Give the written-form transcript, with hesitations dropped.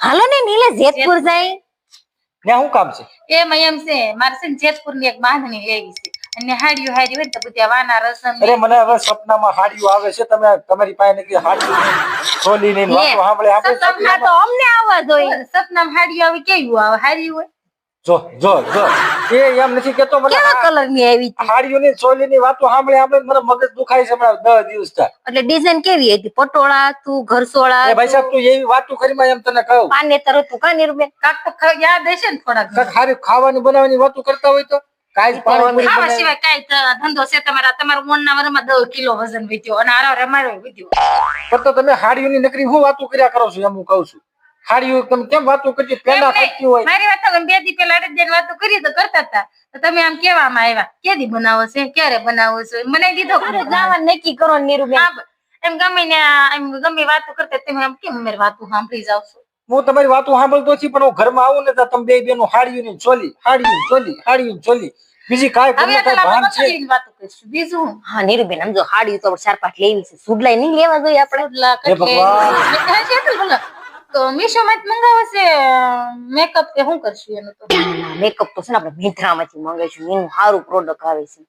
હાલો ને નીલે જેતપુર જાય. ત્યાં શું કામ છે? એમાં એમ છે મારે છે ને જેતપુર ની એક બાંધણી લેવી છે અને હાડીઓ હાડી હોય ને તો બધા વાના રસમ અરે મને હવે સપનામાં હાડીઓ આવે છે. તમે તમારી પાસે નીકળી હાડીઓ છોલી ની વાતો સાંભળે આપણે સપના તો અમને આવવા જોઈએ. સપનામાં હાડીઓ આવી કેવું આવે હાડી હોય જો જો જો એ એમ નથી કેતો મને કેવા કલર ની આવી હતી? હાડીઓની છોલીની વાતો સાંભળે આપણે મને મગજ દુખાય છે હમણાં 10 દિવસ થયા. એટલે ડિઝાઇન કેવી હતી? પટોળા તું ઘરસોળા એ ભાઈ સાહેબ તું એવી વાતો કરીમાં એમ તને કહું પાનેતર હતું કા નીરુબેન? કાક તો યાદ હશે ને થોડાક કાંઈક હારી ખાવાની બનાવવાની વાતો કરતા હોય તો કાંઈ પાણીપુરી ખાવા બનાવી. સિવાય કઈ ધંધો છે તમારા મોનના વરમાં 10 કિલો વજન વધ્યો અને આરો અમારો વધ્યો પણ તો તમે હાડીઓની નકરી હું વાતો કર્યા કરો છો એમ હું કહું છું. હાડીઓ તમે કેમ વાતો કરતી પેલા થતી હોય? મારી વાત તમે 2 દી પેલા અડદિયાની વાતો કરી તો કરતા હતા તો તમે આમ કેવામાં આવ્યા કેદી બનાવો છે ક્યારે બનાવો છો મને દીધો અરે જવાનું નક્કી કરો ને નીરુબેન. એમ ગમે ને એમ ગમે વાતો કરતા તમે આમ કેમ મારી વાતો સાંભળી જાવ છો હું તમારી વાતો સાંભળતો છું પણ હું ઘરમાં આવું ને તો તમે બે બેનો હાડીઓની હાડીઓની ચોલી બીજી કાંઈ હવે તમને કાંઈ ભાન છે? મકડીની વાતો કરીશું બીજું હું હા નીરુબેન આમ જો હાડી તો 4-5 લેવી છે. સુડલાઈ નહીં લેવા જોઈએ આપણે? હે ભગવાન. તો મીશો માં મંગાવે છે મેકઅપ કે શું કરશું એનું તો મેકઅપ તો છે ને આપણે મિંત્રામાંથી મંગાવીશું. એનું સારું પ્રોડક્ટ આવે છે.